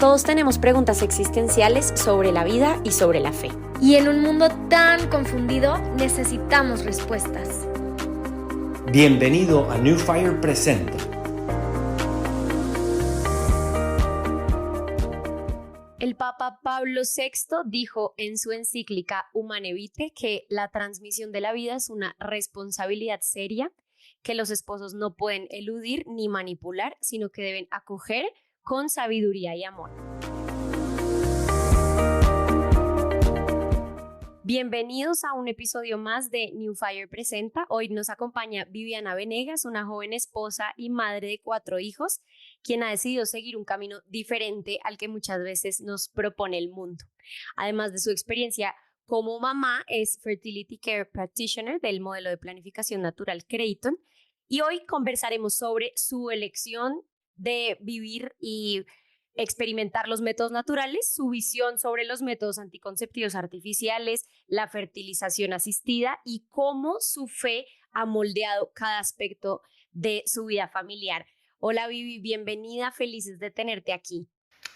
Todos tenemos preguntas existenciales sobre la vida y sobre la fe. Y en un mundo tan confundido, necesitamos respuestas. Bienvenido a New Fire Presenta. El Papa Pablo VI dijo en su encíclica Humane Vitae que la transmisión de la vida es una responsabilidad seria que los esposos no pueden eludir ni manipular, sino que deben acoger con sabiduría y amor. Bienvenidos a un episodio más de New Fire Presenta. Hoy nos acompaña Viviana Venegas, una joven esposa y madre de 4 hijos, quien ha decidido seguir un camino diferente al que muchas veces nos propone el mundo. Además de su experiencia como mamá, es Fertility Care Practitioner del modelo de planificación natural Creighton, y hoy conversaremos sobre su elección de vivir y experimentar los métodos naturales, su visión sobre los métodos anticonceptivos artificiales, la fertilización asistida y cómo su fe ha moldeado cada aspecto de su vida familiar. Hola Vivi, bienvenida, felices de tenerte aquí.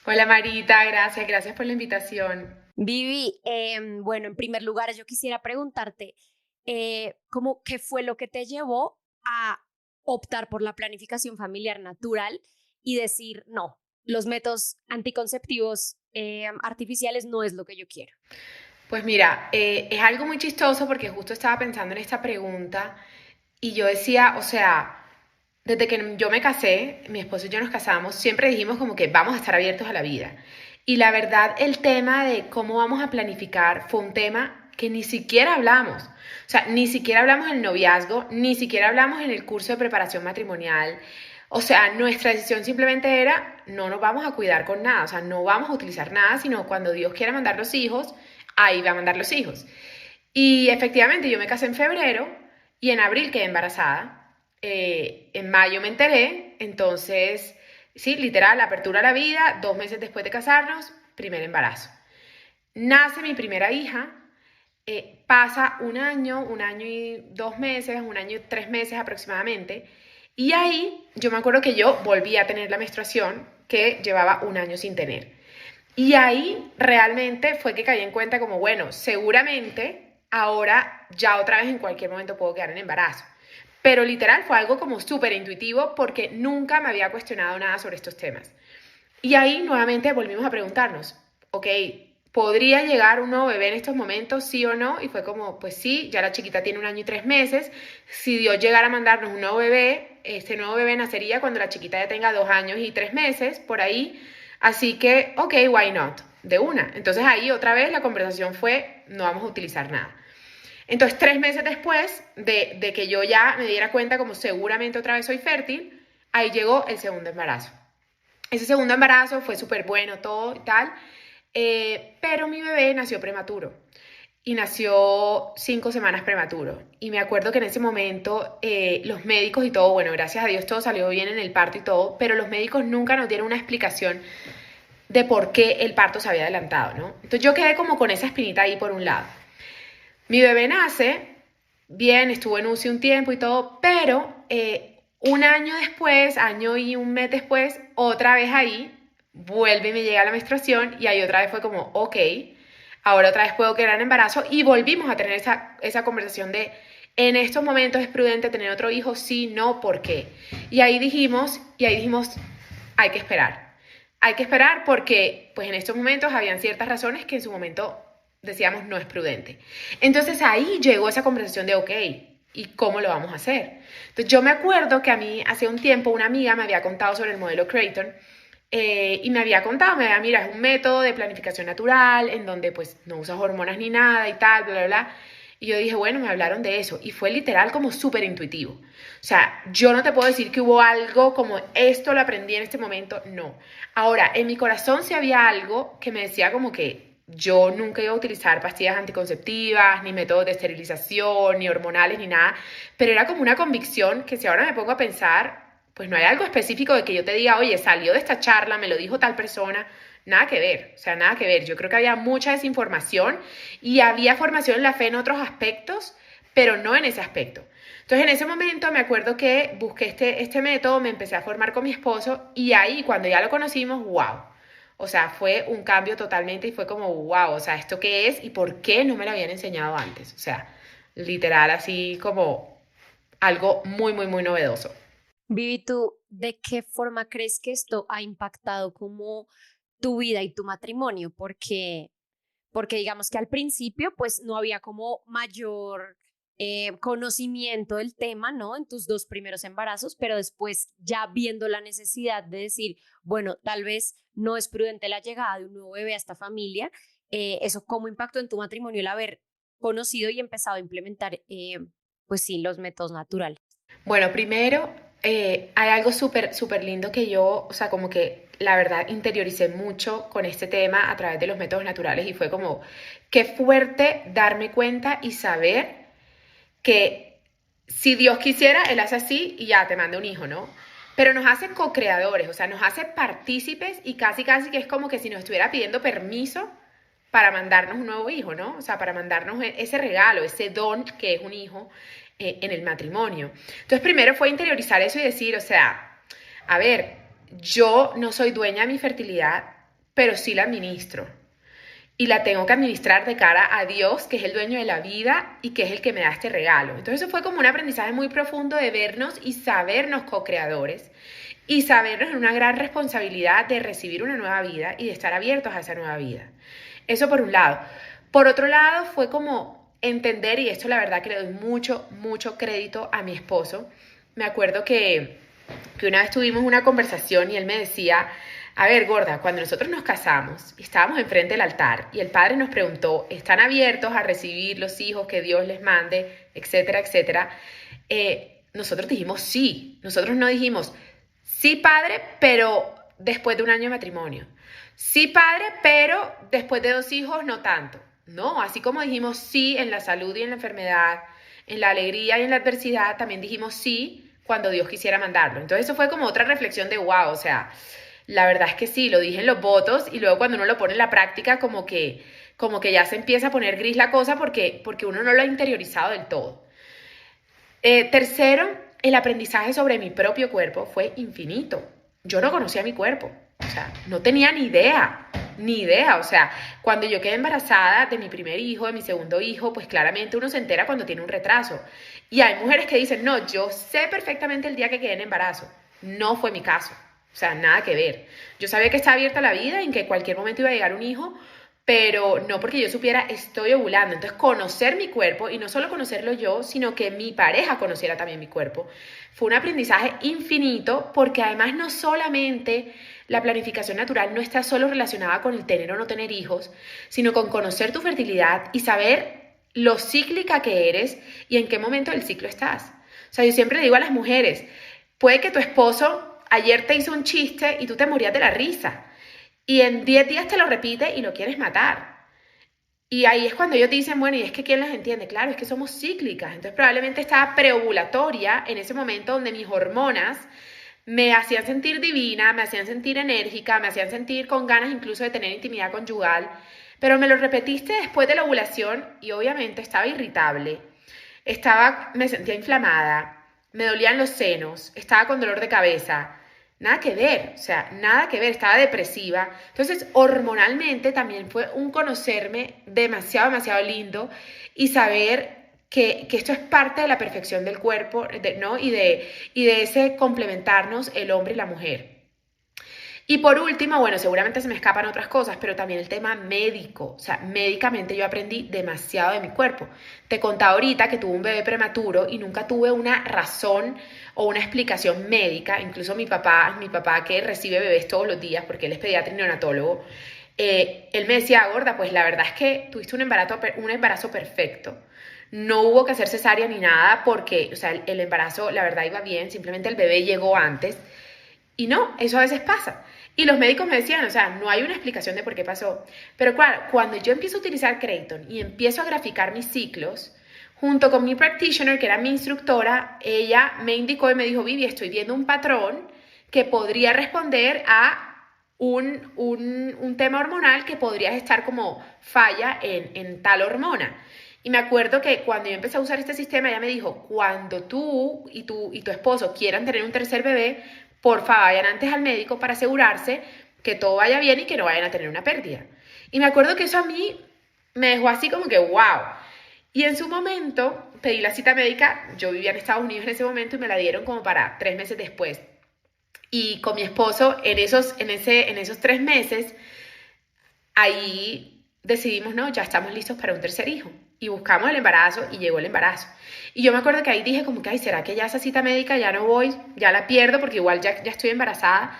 Hola Marita, gracias por la invitación. Vivi, bueno, en primer lugar yo quisiera preguntarte, ¿qué fue lo que te llevó a optar por la planificación familiar natural y decir, no, los métodos anticonceptivos artificiales no es lo que yo quiero? Pues mira, es algo muy chistoso porque justo estaba pensando en esta pregunta y yo decía, o sea, desde que yo me casé, mi esposo y yo nos casamos, siempre dijimos como que vamos a estar abiertos a la vida. Y la verdad, el tema de cómo vamos a planificar fue un tema que ni siquiera hablamos. O sea, ni siquiera hablamos en el noviazgo, ni siquiera hablamos en el curso de preparación matrimonial. O sea, nuestra decisión simplemente era, no nos vamos a cuidar con nada, o sea, no vamos a utilizar nada, sino cuando Dios quiera mandar los hijos, ahí va a mandar los hijos. Y efectivamente yo me casé en febrero y en abril quedé embarazada. En mayo me enteré, entonces, sí, literal, apertura a la vida, 2 meses después de casarnos, primer embarazo. Nace mi primera hija, pasa un año y 2 meses, 1 año y 3 meses aproximadamente. Y ahí yo me acuerdo que yo volví a tener la menstruación que llevaba 1 año sin tener. Y ahí realmente fue que caí en cuenta como, bueno, seguramente ahora ya otra vez en cualquier momento puedo quedar en embarazo. Pero literal fue algo como súper intuitivo porque nunca me había cuestionado nada sobre estos temas. Y ahí nuevamente volvimos a preguntarnos, ok, ¿podría llegar un nuevo bebé en estos momentos, sí o no? Y fue como, pues sí, ya la chiquita tiene 1 año y 3 meses. Si Dios llegara a mandarnos un nuevo bebé, este nuevo bebé nacería cuando la chiquita ya tenga 2 años y 3 meses, por ahí. Así que, ok, why not? De una. Entonces ahí otra vez la conversación fue, no vamos a utilizar nada. Entonces 3 meses después de que yo ya me diera cuenta como seguramente otra vez soy fértil, ahí llegó el segundo embarazo. Ese segundo embarazo fue súper bueno, todo y tal. Pero mi bebé nació prematuro y nació 5 semanas prematuro. Y me acuerdo que en ese momento los médicos y todo, bueno, gracias a Dios todo salió bien en el parto y todo, pero los médicos nunca nos dieron una explicación de por qué el parto se había adelantado, ¿no? Entonces yo quedé como con esa espinita ahí por un lado. Mi bebé nace, bien, estuvo en UCI un tiempo y todo, pero 1 año después, 1 año y 1 mes después, otra vez ahí, vuelve y me llega la menstruación y ahí otra vez fue como, ok, ahora otra vez puedo quedar en embarazo y volvimos a tener esa conversación de, en estos momentos es prudente tener otro hijo, sí, no, ¿por qué? Y ahí dijimos, hay que esperar porque pues en estos momentos habían ciertas razones que en su momento decíamos no es prudente. Entonces ahí llegó esa conversación de, ok, ¿y cómo lo vamos a hacer? Entonces yo me acuerdo que a mí hace un tiempo una amiga me había contado sobre el modelo Creighton y me había contado, mira, es un método de planificación natural en donde pues no usas hormonas ni nada y tal, bla, bla, bla. Y yo dije, bueno, me hablaron de eso y fue literal como súper intuitivo. O sea, yo no te puedo decir que hubo algo como esto lo aprendí en este momento, no. Ahora, en mi corazón sí había algo que me decía como que yo nunca iba a utilizar pastillas anticonceptivas, ni métodos de esterilización, ni hormonales, ni nada, pero era como una convicción que si ahora me pongo a pensar, pues no hay algo específico de que yo te diga, oye, salió de esta charla, me lo dijo tal persona, nada que ver, o sea, nada que ver. Yo creo que había mucha desinformación y había formación en la fe en otros aspectos, pero no en ese aspecto. Entonces, en ese momento me acuerdo que busqué este método, me empecé a formar con mi esposo y ahí, cuando ya lo conocimos, wow. O sea, fue un cambio totalmente y fue como, wow, o sea, ¿esto qué es y por qué no me lo habían enseñado antes? O sea, literal, así como algo muy, muy, muy novedoso. Vivi, ¿tú de qué forma crees que esto ha impactado como tu vida y tu matrimonio? Porque digamos que al principio pues no había como mayor conocimiento del tema, ¿no? En tus dos primeros embarazos, pero después ya viendo la necesidad de decir, bueno, tal vez no es prudente la llegada de un nuevo bebé a esta familia, eso cómo impactó en tu matrimonio el haber conocido y empezado a implementar, pues sí, los métodos naturales. Bueno, primero, hay algo súper, súper lindo que yo, o sea, como que la verdad interioricé mucho con este tema a través de los métodos naturales y fue como, qué fuerte darme cuenta y saber que si Dios quisiera, Él hace así y ya te manda un hijo, ¿no? Pero nos hace co-creadores, o sea, nos hace partícipes y casi, casi que es como que si nos estuviera pidiendo permiso para mandarnos un nuevo hijo, ¿no? O sea, para mandarnos ese regalo, ese don que es un hijo en el matrimonio. Entonces, primero fue interiorizar eso y decir, o sea, a ver, yo no soy dueña de mi fertilidad, pero sí la administro y la tengo que administrar de cara a Dios, que es el dueño de la vida y que es el que me da este regalo. Entonces eso fue como un aprendizaje muy profundo de vernos y sabernos co-creadores y sabernos en una gran responsabilidad de recibir una nueva vida y de estar abiertos a esa nueva vida. Eso por un lado. Por otro lado fue como entender, y esto la verdad que le doy mucho, mucho crédito a mi esposo. Me acuerdo que una vez tuvimos una conversación y él me decía, a ver, gorda, cuando nosotros nos casamos y estábamos enfrente del altar y el padre nos preguntó, ¿están abiertos a recibir los hijos que Dios les mande, etcétera, etcétera? Nosotros dijimos sí. Nosotros no dijimos, sí, padre, pero después de un año de matrimonio. Sí, padre, pero después de 2 hijos, no tanto. No, así como dijimos sí en la salud y en la enfermedad, en la alegría y en la adversidad, también dijimos sí cuando Dios quisiera mandarlo. Entonces eso fue como otra reflexión de wow, o sea, la verdad es que sí, lo dije en los votos y luego cuando uno lo pone en la práctica como que ya se empieza a poner gris la cosa porque uno no lo ha interiorizado del todo. Tercero, el aprendizaje sobre mi propio cuerpo fue infinito. Yo no conocía mi cuerpo, o sea, no tenía ni idea, o sea, cuando yo quedé embarazada de mi primer hijo, de mi segundo hijo, pues claramente uno se entera cuando tiene un retraso. Y hay mujeres que dicen, no, yo sé perfectamente el día que quedé en embarazo. No fue mi caso. O sea, nada que ver. Yo sabía que estaba abierta la vida y en que en cualquier momento iba a llegar un hijo, pero no porque yo supiera estoy ovulando. Entonces, conocer mi cuerpo y no solo conocerlo yo, sino que mi pareja conociera también mi cuerpo. Fue un aprendizaje infinito porque además no solamente la planificación natural no está solo relacionada con el tener o no tener hijos, sino con conocer tu fertilidad y saber lo cíclica que eres y en qué momento del ciclo estás. O sea, yo siempre le digo a las mujeres, puede que tu esposo ayer te hizo un chiste y tú te morías de la risa. Y en 10 días te lo repite y lo quieres matar. Y ahí es cuando ellos dicen, bueno, ¿y es que quién las entiende? Claro, es que somos cíclicas. Entonces probablemente estaba preovulatoria en ese momento donde mis hormonas me hacían sentir divina, me hacían sentir enérgica, me hacían sentir con ganas incluso de tener intimidad conyugal. Pero me lo repetiste después de la ovulación y obviamente estaba irritable. Me sentía inflamada, me dolían los senos, estaba con dolor de cabeza. Nada que ver, o sea, nada que ver, estaba depresiva. Entonces, hormonalmente también fue un conocerme demasiado, demasiado lindo y saber que esto es parte de la perfección del cuerpo, ¿no? Y de ese complementarnos el hombre y la mujer. Y por último, bueno, seguramente se me escapan otras cosas, pero también el tema médico. O sea, médicamente yo aprendí demasiado de mi cuerpo. Te contaba ahorita que tuve un bebé prematuro y nunca tuve una razón o una explicación médica. Incluso mi papá que recibe bebés todos los días porque él es pediatra y neonatólogo, él me decía, gorda, pues la verdad es que tuviste un embarazo perfecto. No hubo que hacer cesárea ni nada porque, o sea, el embarazo, la verdad, iba bien. Simplemente el bebé llegó antes. Y no, eso a veces pasa. Y los médicos me decían, o sea, no hay una explicación de por qué pasó. Pero claro, cuando yo empiezo a utilizar Creighton y empiezo a graficar mis ciclos, junto con mi practitioner, que era mi instructora, ella me indicó y me dijo, Vivi, estoy viendo un patrón que podría responder a un tema hormonal que podrías estar como falla en tal hormona. Y me acuerdo que cuando yo empecé a usar este sistema, ella me dijo, cuando tú y tu esposo quieran tener un tercer bebé, porfa, vayan antes al médico para asegurarse que todo vaya bien y que no vayan a tener una pérdida. Y me acuerdo que eso a mí me dejó así como que wow. Y en su momento pedí la cita médica, yo vivía en Estados Unidos en ese momento y me la dieron como para 3 meses después. Y con mi esposo en esos 3 meses, ahí decidimos, no, ya estamos listos para un tercer hijo. Y buscamos el embarazo y llegó el embarazo. Y yo me acuerdo que ahí dije como que, ay, ¿será que ya esa cita médica ya no voy? Ya la pierdo porque igual ya estoy embarazada.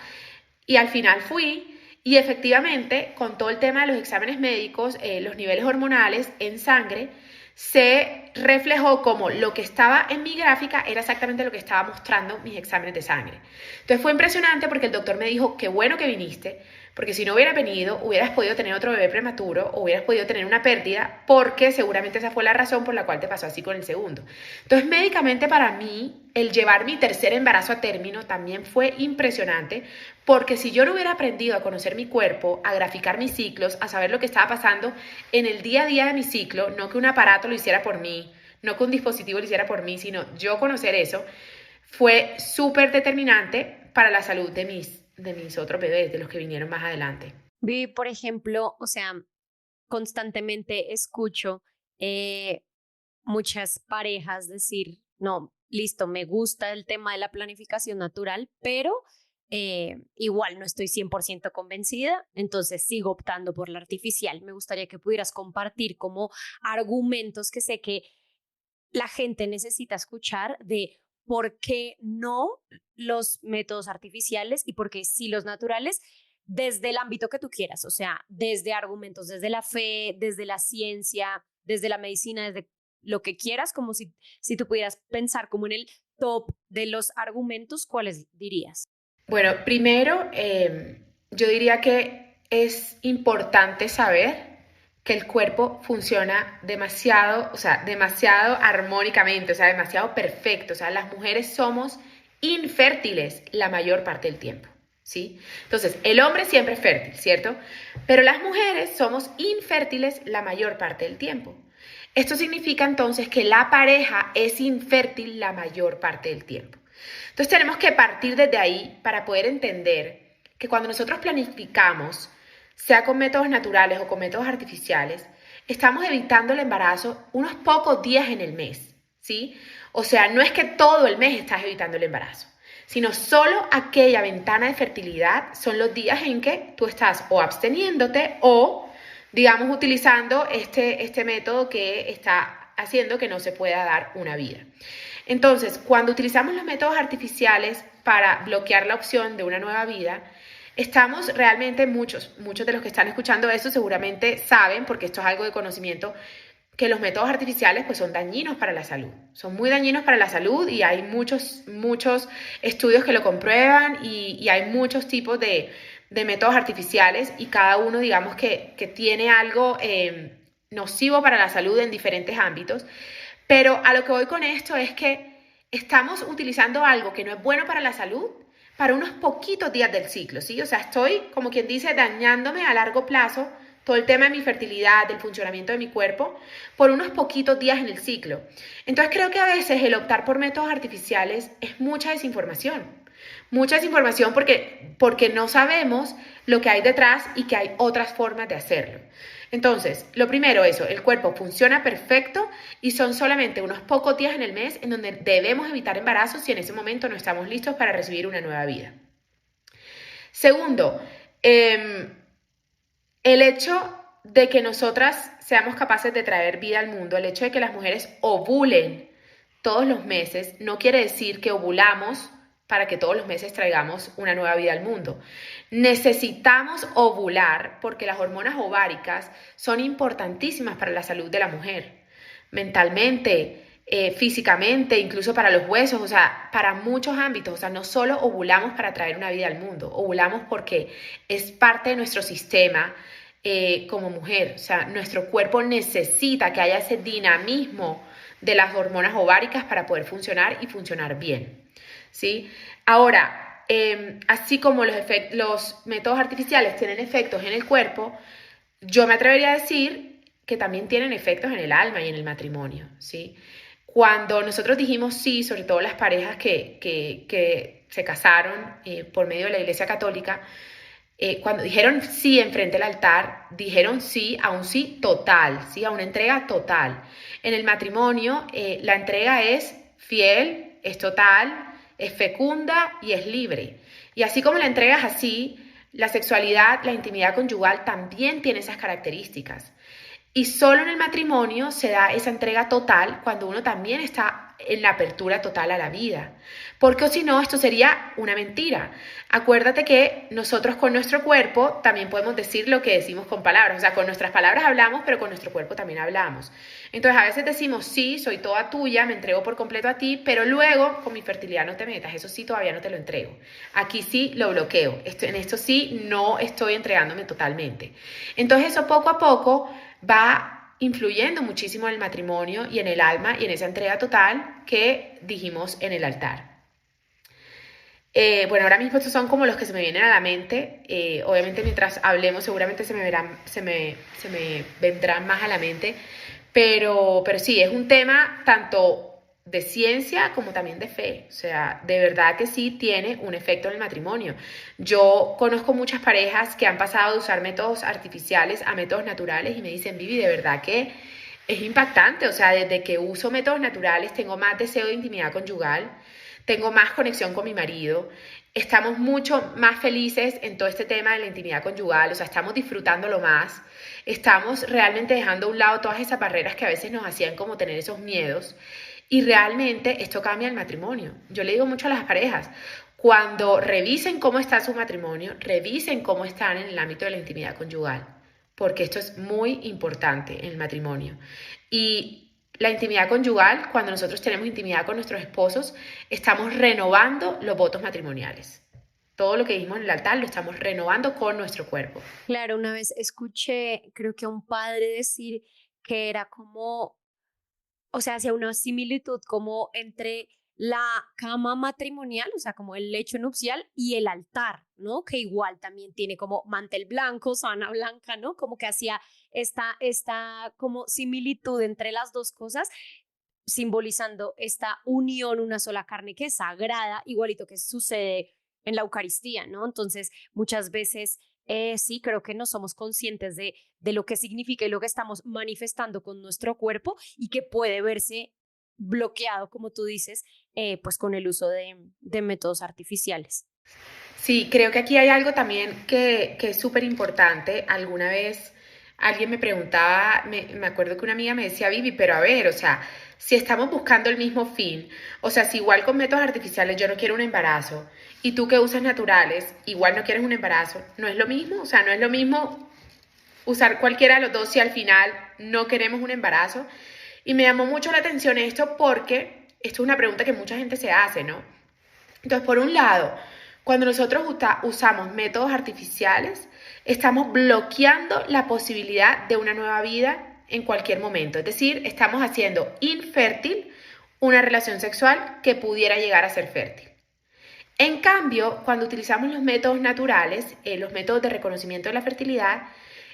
Y al final fui y efectivamente con todo el tema de los exámenes médicos, los niveles hormonales en sangre, se reflejó como lo que estaba en mi gráfica era exactamente lo que estaba mostrando mis exámenes de sangre. Entonces fue impresionante porque el doctor me dijo, qué bueno que viniste, porque si no hubieras venido, hubieras podido tener otro bebé prematuro o hubieras podido tener una pérdida, porque seguramente esa fue la razón por la cual te pasó así con el segundo. Entonces, médicamente para mí, el llevar mi tercer embarazo a término también fue impresionante, porque si yo no hubiera aprendido a conocer mi cuerpo, a graficar mis ciclos, a saber lo que estaba pasando en el día a día de mi ciclo, no que un aparato lo hiciera por mí, no que un dispositivo lo hiciera por mí, sino yo conocer eso, fue súper determinante para la salud de mis otros bebés, de los que vinieron más adelante. Vivi, por ejemplo, o sea, constantemente escucho eh, muchas parejas decir, no, listo, me gusta el tema de la planificación natural, pero igual no estoy 100% convencida, entonces sigo optando por la artificial. Me gustaría que pudieras compartir como argumentos que sé que la gente necesita escuchar de por qué no los métodos artificiales y por qué sí los naturales desde el ámbito que tú quieras, o sea, desde argumentos, desde la fe, desde la ciencia, desde la medicina, desde lo que quieras, como si tú pudieras pensar como en el top de los argumentos, ¿cuáles dirías? Bueno, primero, yo diría que es importante saber que el cuerpo funciona demasiado, o sea, demasiado armónicamente, o sea, demasiado perfecto. O sea, las mujeres somos infértiles la mayor parte del tiempo, ¿sí? Entonces, el hombre siempre es fértil, ¿cierto? Pero las mujeres somos infértiles la mayor parte del tiempo. Esto significa entonces que la pareja es infértil la mayor parte del tiempo. Entonces tenemos que partir desde ahí para poder entender que cuando nosotros planificamos, sea con métodos naturales o con métodos artificiales, estamos evitando el embarazo unos pocos días en el mes, ¿sí? O sea, no es que todo el mes estás evitando el embarazo, sino solo aquella ventana de fertilidad son los días en que tú estás o absteniéndote o, digamos, utilizando este método que está haciendo que no se pueda dar una vida. Entonces, cuando utilizamos los métodos artificiales para bloquear la opción de una nueva vida, estamos realmente, muchos de los que están escuchando esto seguramente saben, porque esto es algo de conocimiento, que los métodos artificiales pues son dañinos para la salud. Son muy dañinos para la salud y hay muchos estudios que lo comprueban y hay muchos tipos de métodos artificiales y cada uno digamos que tiene algo nocivo para la salud en diferentes ámbitos. Pero a lo que voy con esto es que estamos utilizando algo que no es bueno para la salud para unos poquitos días del ciclo, ¿sí? O sea, estoy, como quien dice, dañándome a largo plazo todo el tema de mi fertilidad, del funcionamiento de mi cuerpo, por unos poquitos días en el ciclo. Entonces creo que a veces el optar por métodos artificiales es mucha desinformación. Mucha desinformación porque no sabemos lo que hay detrás y que hay otras formas de hacerlo. Entonces, lo primero, eso, el cuerpo funciona perfecto y son solamente unos pocos días en el mes en donde debemos evitar embarazos si en ese momento no estamos listos para recibir una nueva vida. Segundo, el hecho de que nosotras seamos capaces de traer vida al mundo, el hecho de que las mujeres ovulen todos los meses, no quiere decir que ovulamos para que todos los meses traigamos una nueva vida al mundo. Necesitamos ovular porque las hormonas ováricas son importantísimas para la salud de la mujer, mentalmente, físicamente, incluso para los huesos, o sea, para muchos ámbitos. O sea, no solo ovulamos para traer una vida al mundo, ovulamos porque es parte de nuestro sistema como mujer. O sea, nuestro cuerpo necesita que haya ese dinamismo de las hormonas ováricas para poder funcionar y funcionar bien, ¿sí? Ahora, así como los métodos artificiales tienen efectos en el cuerpo, yo me atrevería a decir que también tienen efectos en el alma y en el matrimonio, ¿sí? Cuando nosotros dijimos sí, sobre todo las parejas que se casaron por medio de la Iglesia Católica, Cuando dijeron sí enfrente al altar, dijeron sí a un sí total, ¿sí? A una entrega total. En el matrimonio, la entrega es fiel, es total, es fecunda y es libre. Y así como la entrega es así, la sexualidad, la intimidad conyugal también tiene esas características. Y solo en el matrimonio se da esa entrega total cuando uno también está en la apertura total a la vida. Porque si no, esto sería una mentira. Acuérdate que nosotros con nuestro cuerpo también podemos decir lo que decimos con palabras. O sea, con nuestras palabras hablamos, pero con nuestro cuerpo también hablamos. Entonces, a veces decimos, sí, soy toda tuya, me entrego por completo a ti, pero luego con mi fertilidad no te metas. Eso sí, todavía no te lo entrego. Aquí sí lo bloqueo. En esto sí no estoy entregándome totalmente. Entonces, eso poco a poco va influyendo muchísimo en el matrimonio y en el alma y en esa entrega total que dijimos en el altar. Bueno, ahora mismo estos son como los que se me vienen a la mente. Obviamente mientras hablemos seguramente se me vendrán más a la mente. Pero sí, es un tema tanto de ciencia como también de fe. O sea, de verdad que sí tiene un efecto en el matrimonio. Yo conozco muchas parejas que han pasado de usar métodos artificiales a métodos naturales y me dicen, Vivi, de verdad que es impactante. O sea, desde que uso métodos naturales tengo más deseo de intimidad conyugal, tengo más conexión con mi marido, estamos mucho más felices en todo este tema de la intimidad conyugal, o sea, estamos disfrutándolo más, estamos realmente dejando a un lado todas esas barreras que a veces nos hacían como tener esos miedos y realmente esto cambia el matrimonio. Yo le digo mucho a las parejas, cuando revisen cómo está su matrimonio, revisen cómo están en el ámbito de la intimidad conyugal, porque esto es muy importante en el matrimonio. Y la intimidad conyugal, cuando nosotros tenemos intimidad con nuestros esposos, estamos renovando los votos matrimoniales. Todo lo que dijimos en el altar lo estamos renovando con nuestro cuerpo. Claro, una vez escuché, creo que a un padre decir que era como, o sea, hacía una similitud como entre la cama matrimonial, o sea, como el lecho nupcial y el altar, ¿no? Que igual también tiene como mantel blanco, sábana blanca, ¿no? Como que hacía esta como similitud entre las dos cosas, simbolizando esta unión, una sola carne que es sagrada, igualito que sucede en la Eucaristía, ¿no? Entonces, muchas veces sí, creo que no somos conscientes de lo que significa y lo que estamos manifestando con nuestro cuerpo y que puede verse bloqueado, como tú dices, pues con el uso de métodos artificiales. Sí, creo que aquí hay algo también que es súper importante. Alguna vez alguien me preguntaba, me acuerdo que una amiga me decía, Vivi, pero a ver, o sea, si estamos buscando el mismo fin, o sea, si igual con métodos artificiales yo no quiero un embarazo y tú que usas naturales, igual no quieres un embarazo, ¿no es lo mismo? O sea, no es lo mismo usar cualquiera de los dos si al final no queremos un embarazo. Y me llamó mucho la atención esto porque esto es una pregunta que mucha gente se hace, ¿no? Entonces, por un lado, cuando nosotros usamos métodos artificiales, estamos bloqueando la posibilidad de una nueva vida en cualquier momento. Es decir, estamos haciendo infértil una relación sexual que pudiera llegar a ser fértil. En cambio, cuando utilizamos los métodos naturales, los métodos de reconocimiento de la fertilidad,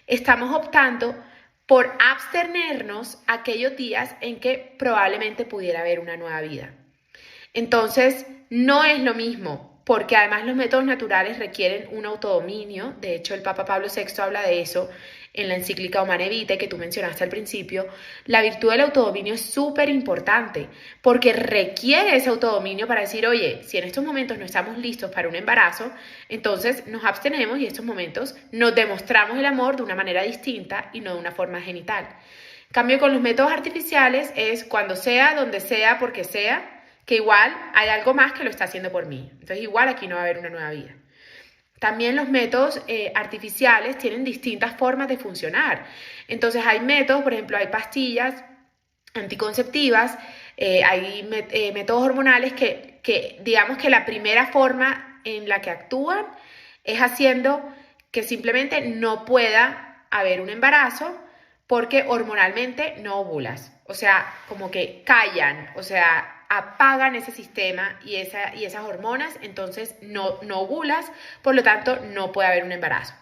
estamos optando por abstenernos aquellos días en que probablemente pudiera haber una nueva vida. Entonces, no es lo mismo, porque además los métodos naturales requieren un autodominio. De hecho, el Papa Pablo VI habla de eso en la encíclica Humanae Vitae que tú mencionaste al principio. La virtud del autodominio es súper importante porque requiere ese autodominio para decir, oye, si en estos momentos no estamos listos para un embarazo, entonces nos abstenemos y en estos momentos nos demostramos el amor de una manera distinta y no de una forma genital. En cambio, con los métodos artificiales es cuando sea, donde sea, porque sea, que igual hay algo más que lo está haciendo por mí. Entonces igual aquí no va a haber una nueva vida. También los métodos artificiales tienen distintas formas de funcionar. Entonces hay métodos, por ejemplo, hay pastillas anticonceptivas, hay métodos hormonales que digamos que la primera forma en la que actúan es haciendo que simplemente no pueda haber un embarazo porque hormonalmente no ovulas. O sea, como que callan, o sea, apagan ese sistema y esas hormonas, entonces no ovulas, por lo tanto no puede haber un embarazo.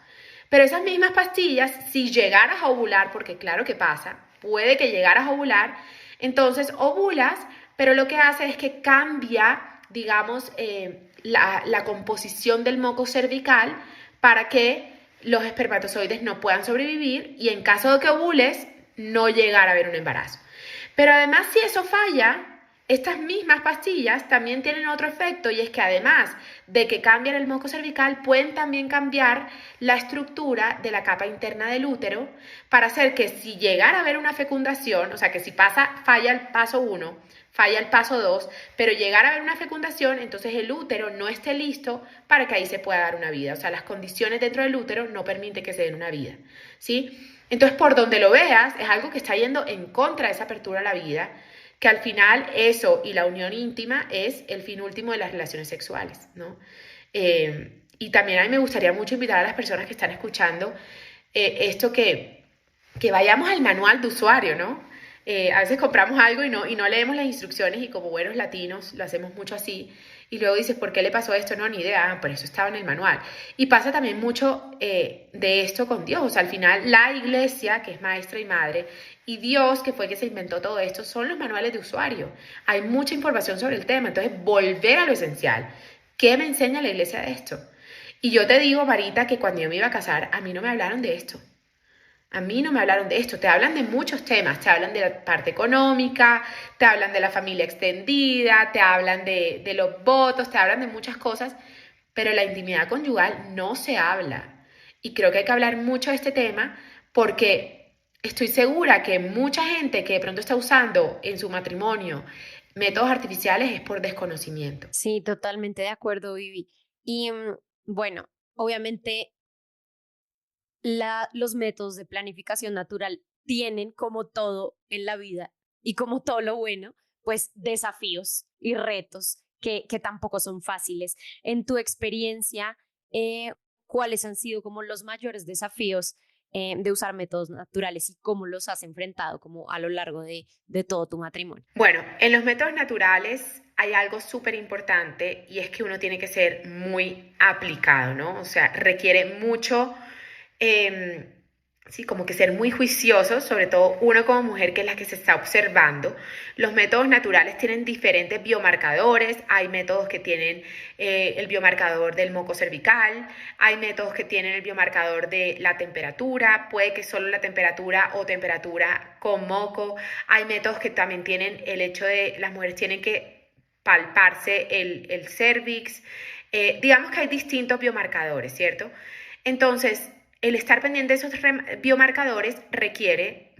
Pero esas mismas pastillas, si llegaras a ovular, porque claro que pasa, puede que llegaras a ovular, entonces ovulas, pero lo que hace es que cambia, digamos, la composición del moco cervical para que los espermatozoides no puedan sobrevivir y en caso de que ovules, no llegar a haber un embarazo. Pero además, si eso falla, estas mismas pastillas también tienen otro efecto y es que además de que cambian el moco cervical, pueden también cambiar la estructura de la capa interna del útero para hacer que si llegara a haber una fecundación, o sea que si falla el paso 1, falla el paso 2, pero llegara a haber una fecundación, entonces el útero no esté listo para que ahí se pueda dar una vida. O sea, las condiciones dentro del útero no permiten que se den una vida, ¿sí? Entonces, por donde lo veas, es algo que está yendo en contra de esa apertura a la vida, que al final eso y la unión íntima es el fin último de las relaciones sexuales, ¿no? Y también a mí me gustaría mucho invitar a las personas que están escuchando esto que vayamos al manual de usuario, ¿no? A veces compramos algo y no leemos las instrucciones y como buenos latinos lo hacemos mucho así y luego dices, ¿por qué le pasó esto? No, ni idea, por eso estaba en el manual. Y pasa también mucho de esto con Dios, o sea, al final la iglesia, que es maestra y madre, y Dios, que fue el que se inventó todo esto, son los manuales de usuario. Hay mucha información sobre el tema, entonces volver a lo esencial. ¿Qué me enseña la iglesia de esto? Y yo te digo, Marita, que cuando yo me iba a casar, a mí no me hablaron de esto. A mí no me hablaron de esto, te hablan de muchos temas, te hablan de la parte económica, te hablan de la familia extendida, te hablan de los votos, te hablan de muchas cosas, pero la intimidad conyugal no se habla. Y creo que hay que hablar mucho de este tema porque estoy segura que mucha gente que de pronto está usando en su matrimonio métodos artificiales es por desconocimiento. Sí, totalmente de acuerdo, Vivi. Y bueno, obviamente los métodos de planificación natural tienen, como todo en la vida y como todo lo bueno, pues desafíos y retos que tampoco son fáciles. En tu experiencia, ¿cuáles han sido como los mayores desafíos de usar métodos naturales y cómo los has enfrentado como a lo largo de todo tu matrimonio? Bueno, en los métodos naturales hay algo súper importante y es que uno tiene que ser muy aplicado, ¿no? O sea, requiere mucho, sí, como que ser muy juicioso, sobre todo uno como mujer que es la que se está observando. Los métodos naturales tienen diferentes biomarcadores, hay métodos que tienen el biomarcador del moco cervical, hay métodos que tienen el biomarcador de la temperatura, puede que solo la temperatura o temperatura con moco, hay métodos que también tienen el hecho de las mujeres tienen que palparse el cervix, digamos que hay distintos biomarcadores, ¿cierto? Entonces, el estar pendiente de esos biomarcadores requiere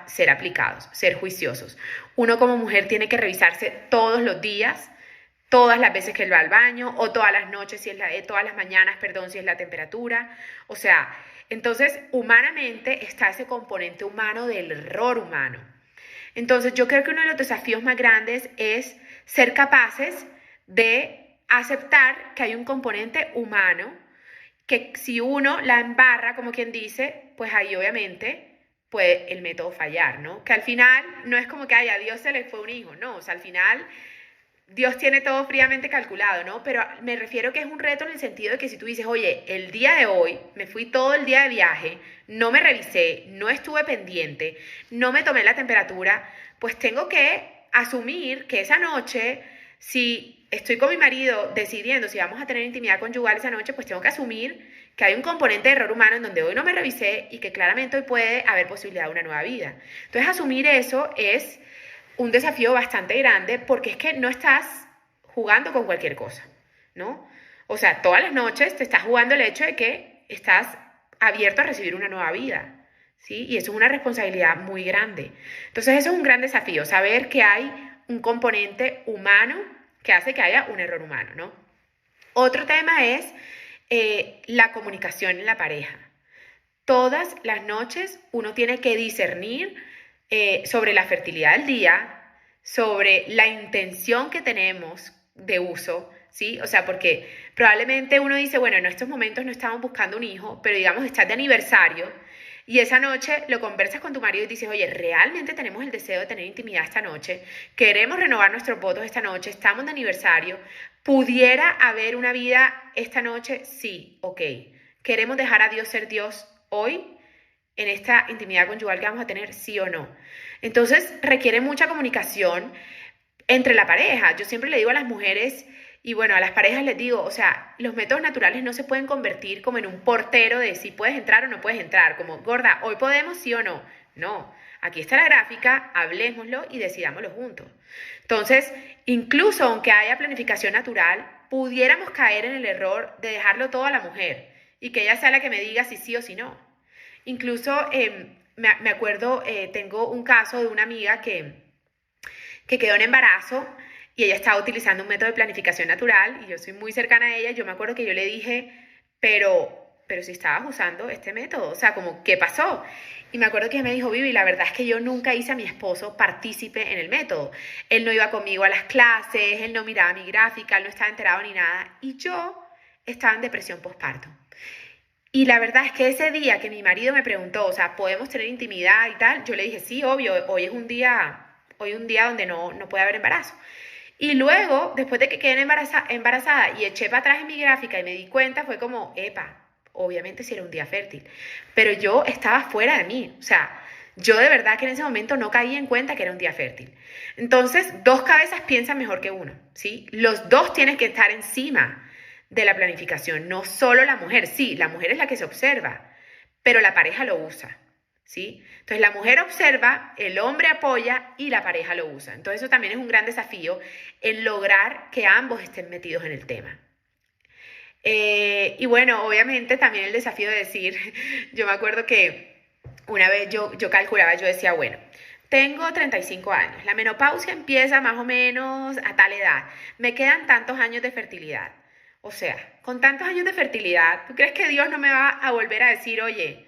ser aplicados, ser juiciosos. Uno como mujer tiene que revisarse todos los días, todas las veces que él va al baño, o todas las noches, todas las mañanas, perdón, si es la temperatura. O sea, entonces, humanamente está ese componente humano del error humano. Entonces, yo creo que uno de los desafíos más grandes es ser capaces de aceptar que hay un componente humano que si uno la embarra, como quien dice, pues ahí obviamente puede el método fallar, ¿no? Que al final no es como que a Dios se le fue un hijo, no, o sea, al final Dios tiene todo fríamente calculado, ¿no? Pero me refiero que es un reto en el sentido de que si tú dices, oye, el día de hoy me fui todo el día de viaje, no me revisé, no estuve pendiente, no me tomé la temperatura, pues tengo que asumir que esa noche, si estoy con mi marido decidiendo si vamos a tener intimidad conyugal esa noche, pues tengo que asumir que hay un componente de error humano en donde hoy no me revisé y que claramente hoy puede haber posibilidad de una nueva vida. Entonces, asumir eso es un desafío bastante grande porque es que no estás jugando con cualquier cosa, ¿no? O sea, todas las noches te estás jugando el hecho de que estás abierto a recibir una nueva vida, ¿sí? Y eso es una responsabilidad muy grande. Entonces, eso es un gran desafío, saber que hay un componente humano que hace que haya un error humano, ¿no? Otro tema es la comunicación en la pareja. Todas las noches uno tiene que discernir sobre la fertilidad del día, sobre la intención que tenemos de uso, ¿sí? O sea, porque probablemente uno dice, bueno, en estos momentos no estamos buscando un hijo, pero digamos, estás de aniversario y esa noche lo conversas con tu marido y dices, oye, realmente tenemos el deseo de tener intimidad esta noche, queremos renovar nuestros votos esta noche, estamos de aniversario, ¿pudiera haber una vida esta noche? Sí, ok. ¿Queremos dejar a Dios ser Dios hoy en esta intimidad conyugal que vamos a tener, sí o no? Entonces requiere mucha comunicación entre la pareja. Yo siempre le digo a las mujeres, Y bueno, a las parejas les digo, o sea, los métodos naturales no se pueden convertir como en un portero de si puedes entrar o no puedes entrar, como, gorda, hoy podemos, sí o no. No, aquí está la gráfica, hablemoslo y decidámoslo juntos. Entonces, incluso aunque haya planificación natural, pudiéramos caer en el error de dejarlo todo a la mujer y que ella sea la que me diga si sí o si no. Incluso me acuerdo, tengo un caso de una amiga que quedó en embarazo y ella estaba utilizando un método de planificación natural y yo soy muy cercana a ella. Yo me acuerdo que yo le dije, pero si estabas usando este método, o sea, como, ¿qué pasó? Y me acuerdo que ella me dijo, Vivi, la verdad es que yo nunca hice a mi esposo partícipe en el método. Él no iba conmigo a las clases, él no miraba mi gráfica, él no estaba enterado ni nada. Y yo estaba en depresión postparto. Y la verdad es que ese día que mi marido me preguntó, o sea, ¿podemos tener intimidad y tal? Yo le dije, sí, obvio, hoy es un día donde no puede haber embarazo. Y luego, después de que quedé embarazada y eché para atrás en mi gráfica y me di cuenta, fue como, epa, obviamente sí era un día fértil. Pero yo estaba fuera de mí, o sea, yo de verdad que en ese momento no caí en cuenta que era un día fértil. Entonces, dos cabezas piensan mejor que uno, ¿sí? Los dos tienen que estar encima de la planificación, no solo la mujer. Sí, la mujer es la que se observa, pero la pareja lo usa, ¿sí? Entonces la mujer observa, el hombre apoya y la pareja lo usa. Entonces eso también es un gran desafío en lograr que ambos estén metidos en el tema. Y bueno, obviamente también el desafío de decir, yo me acuerdo que una vez yo calculaba, yo decía, bueno, tengo 35 años, la menopausia empieza más o menos a tal edad, me quedan tantos años de fertilidad. O sea, con tantos años de fertilidad, ¿tú crees que Dios no me va a volver a decir, oye,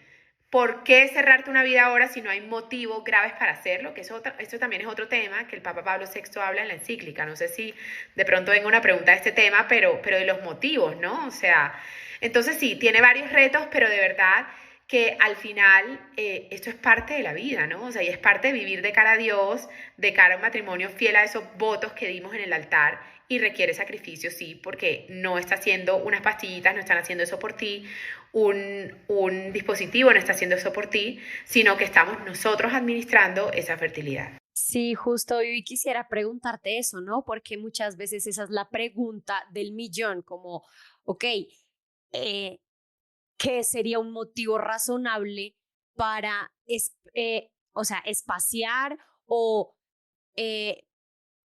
¿por qué cerrarte una vida ahora si no hay motivos graves para hacerlo? Que eso también es otro tema que el Papa Pablo VI habla en la encíclica. No sé si de pronto venga una pregunta de este tema, pero de los motivos, ¿no? O sea, entonces sí, tiene varios retos, pero de verdad que al final esto es parte de la vida, ¿no? O sea, y es parte de vivir de cara a Dios, de cara a un matrimonio fiel a esos votos que dimos en el altar y requiere sacrificio, sí, porque no está haciendo unas pastillitas, no están haciendo eso por ti, un dispositivo no está haciendo eso por ti, sino que estamos nosotros administrando esa fertilidad. Sí, justo hoy quisiera preguntarte eso, ¿no? Porque muchas veces esa es la pregunta del millón, como, ok, eh, ¿qué sería un motivo razonable para, o sea, espaciar o, eh,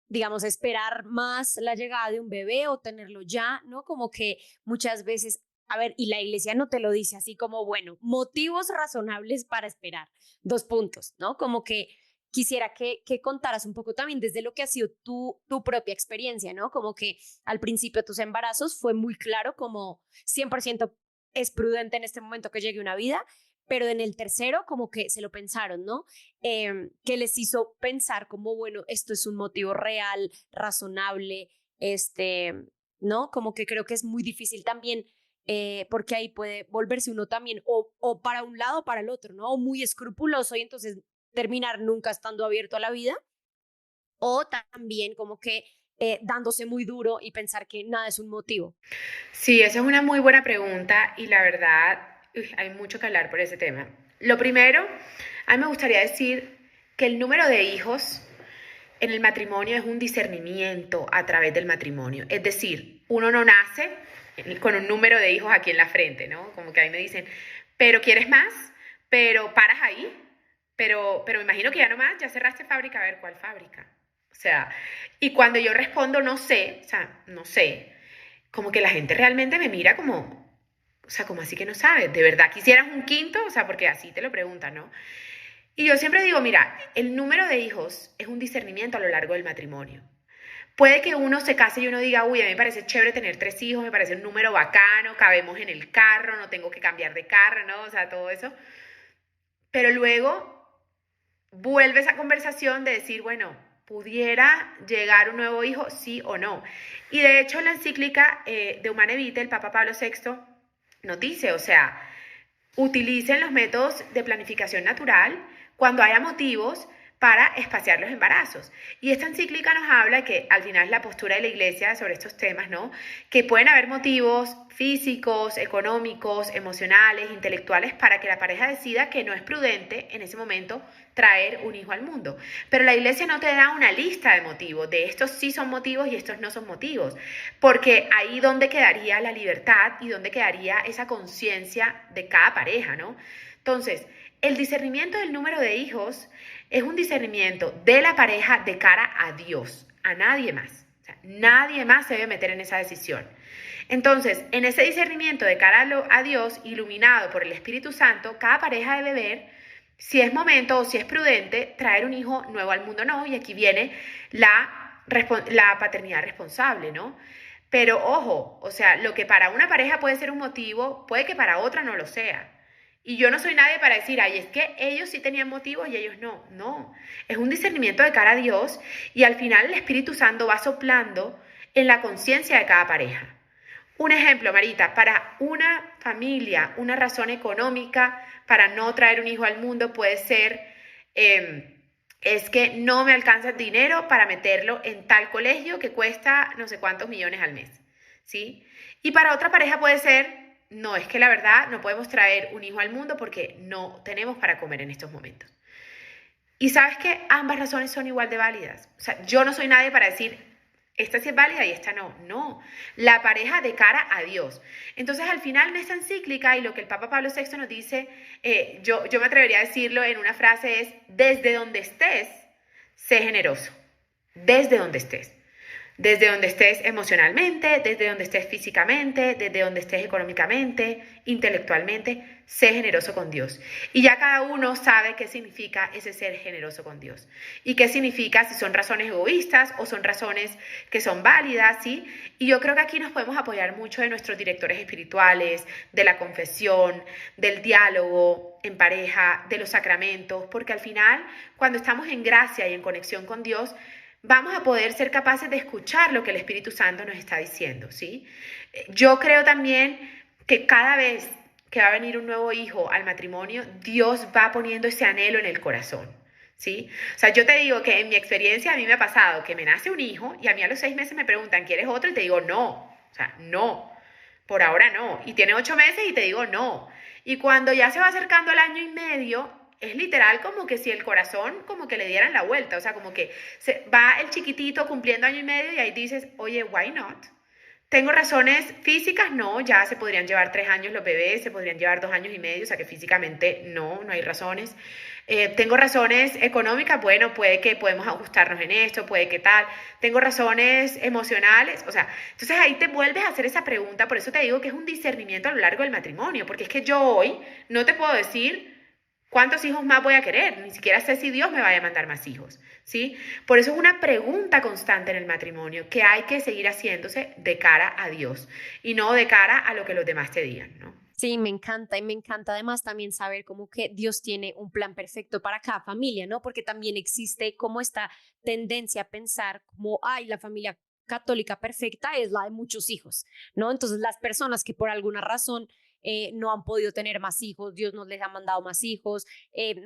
digamos, esperar más la llegada de un bebé o tenerlo ya, ¿no? Como que muchas veces, a ver, y la iglesia no te lo dice así como, bueno, motivos razonables para esperar, dos puntos, ¿no? Como que quisiera que contaras un poco también desde lo que ha sido tu propia experiencia, ¿no? Como que al principio de tus embarazos fue muy claro como 100% es prudente en este momento que llegue una vida, pero en el tercero como que se lo pensaron, ¿no? Que les hizo pensar como, bueno, esto es un motivo real, razonable, ¿no? Como que creo que es muy difícil también, porque ahí puede volverse uno también o para un lado o para el otro, ¿no? O muy escrupuloso y entonces terminar nunca estando abierto a la vida, o también como que dándose muy duro y pensar que nada es un motivo. Sí, esa es una muy buena pregunta y la verdad hay mucho que hablar por ese tema. Lo primero, a mí me gustaría decir que el número de hijos en el matrimonio es un discernimiento a través del matrimonio. Es decir, uno no nace con un número de hijos aquí en la frente, ¿no? Como que ahí me dicen, pero ¿quieres más? Pero paras ahí, pero me imagino que ya no más, ya cerraste fábrica, a ver, ¿cuál fábrica? O sea, y cuando yo respondo no sé, o sea, no sé, como que la gente realmente me mira como, o sea, como así que no sabes, ¿de verdad quisieras un quinto? O sea, porque así te lo preguntan, ¿no? Y yo siempre digo, mira, el número de hijos es un discernimiento a lo largo del matrimonio. Puede que uno se case y uno diga, uy, a mí me parece chévere tener 3 hijos, me parece un número bacano, cabemos en el carro, no tengo que cambiar de carro, ¿no? O sea, todo eso. Pero luego vuelve esa conversación de decir, bueno, ¿pudiera llegar un nuevo hijo, sí o no? Y de hecho en la encíclica de Humane Vitae, el Papa Pablo VI nos dice, o sea, utilicen los métodos de planificación natural cuando haya motivos para espaciar los embarazos. Y esta encíclica nos habla que al final es la postura de la Iglesia sobre estos temas, ¿no? Que pueden haber motivos físicos, económicos, emocionales, intelectuales para que la pareja decida que no es prudente en ese momento traer un hijo al mundo. Pero la Iglesia no te da una lista de motivos, de estos sí son motivos y estos no son motivos, porque ahí donde quedaría la libertad y donde quedaría esa conciencia de cada pareja, ¿no? Entonces, el discernimiento del número de hijos es un discernimiento de la pareja de cara a Dios, a nadie más. O sea, nadie más se debe meter en esa decisión. Entonces, en ese discernimiento de cara a Dios, iluminado por el Espíritu Santo, cada pareja debe ver si es momento o si es prudente traer un hijo nuevo al mundo o no. Y aquí viene la paternidad responsable, ¿no? Pero ojo, o sea, lo que para una pareja puede ser un motivo, puede que para otra no lo sea. Y yo no soy nadie para decir, ay, es que ellos sí tenían motivos y ellos no. No, es un discernimiento de cara a Dios y al final el Espíritu Santo va soplando en la conciencia de cada pareja. Un ejemplo, Marita, para una familia, una razón económica para no traer un hijo al mundo puede ser, es que no me alcanza el dinero para meterlo en tal colegio que cuesta no sé cuántos millones al mes, ¿sí? Y para otra pareja puede ser, no, es que la verdad no podemos traer un hijo al mundo porque no tenemos para comer en estos momentos. Y sabes que ambas razones son igual de válidas. O sea, yo no soy nadie para decir, esta sí es válida y esta no. No, la pareja de cara a Dios. Entonces, al final, en esta encíclica y lo que el Papa Pablo VI nos dice, yo me atrevería a decirlo en una frase es, desde donde estés, sé generoso. Desde donde estés. Desde donde estés emocionalmente, desde donde estés físicamente, desde donde estés económicamente, intelectualmente, sé generoso con Dios. Y ya cada uno sabe qué significa ese ser generoso con Dios. Y qué significa si son razones egoístas o son razones que son válidas, ¿sí? Y yo creo que aquí nos podemos apoyar mucho de nuestros directores espirituales, de la confesión, del diálogo en pareja, de los sacramentos, porque al final, cuando estamos en gracia y en conexión con Dios, vamos a poder ser capaces de escuchar lo que el Espíritu Santo nos está diciendo, ¿sí? Yo creo también que cada vez que va a venir un nuevo hijo al matrimonio, Dios va poniendo ese anhelo en el corazón, ¿sí? O sea, yo te digo que en mi experiencia a mí me ha pasado que me nace un hijo y a mí a los 6 meses me preguntan, ¿quieres otro? Y te digo, no, o sea, no, por ahora no. Y tiene 8 meses y te digo, no. Y cuando ya se va acercando el año y medio, es literal como que si el corazón como que le dieran la vuelta, o sea, como que va el chiquitito cumpliendo año y medio y ahí dices, oye, why not? ¿Tengo razones físicas? No, ya se podrían llevar 3 años los bebés, se podrían llevar 2 años y medio, o sea que físicamente no hay razones. ¿Tengo razones económicas? Bueno, puede que podemos ajustarnos en esto, puede que tal. ¿Tengo razones emocionales? O sea, entonces ahí te vuelves a hacer esa pregunta, por eso te digo que es un discernimiento a lo largo del matrimonio, porque es que yo hoy no te puedo decir ¿cuántos hijos más voy a querer? Ni siquiera sé si Dios me vaya a mandar más hijos, ¿sí? Por eso es una pregunta constante en el matrimonio que hay que seguir haciéndose de cara a Dios y no de cara a lo que los demás te digan, ¿no? Sí, me encanta y me encanta además también saber como que Dios tiene un plan perfecto para cada familia, ¿no? Porque también existe como esta tendencia a pensar como, ay, la familia católica perfecta es la de muchos hijos, ¿no? Entonces las personas que por alguna razón no han podido tener más hijos, Dios no les ha mandado más hijos,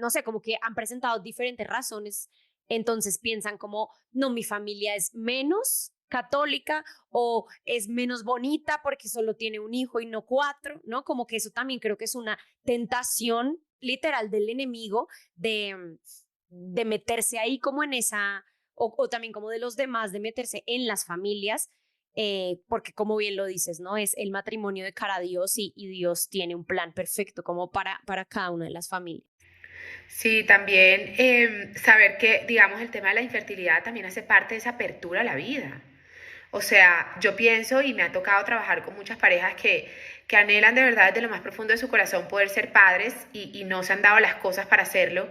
no sé, como que han presentado diferentes razones, entonces piensan como, no, mi familia es menos católica o es menos bonita porque solo tiene un hijo y no 4, ¿no? Como que eso también creo que es una tentación literal del enemigo de meterse ahí como en esa, o también como de los demás, de meterse en las familias porque como bien lo dices, ¿no? Es el matrimonio de cara a Dios y Dios tiene un plan perfecto como para cada una de las familias. Sí, también saber que, digamos, el tema de la infertilidad también hace parte de esa apertura a la vida. O sea, yo pienso y me ha tocado trabajar con muchas parejas que anhelan de verdad desde lo más profundo de su corazón poder ser padres y no se han dado las cosas para hacerlo.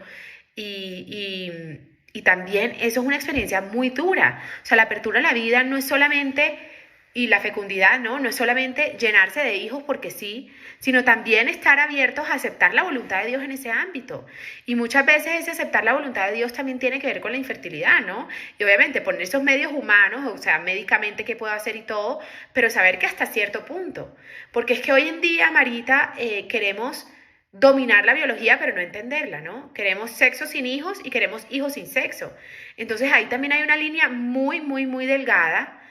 Y también eso es una experiencia muy dura. O sea, la apertura a la vida no es solamente, y la fecundidad, ¿no? No es solamente llenarse de hijos porque sí, sino también estar abiertos a aceptar la voluntad de Dios en ese ámbito. Y muchas veces ese aceptar la voluntad de Dios también tiene que ver con la infertilidad, ¿no? Y obviamente poner esos medios humanos, o sea, médicamente qué puedo hacer y todo, pero saber que hasta cierto punto. Porque es que hoy en día, Marita, queremos dominar la biología, pero no entenderla, ¿no? Queremos sexo sin hijos y queremos hijos sin sexo. Entonces ahí también hay una línea muy, muy, muy delgada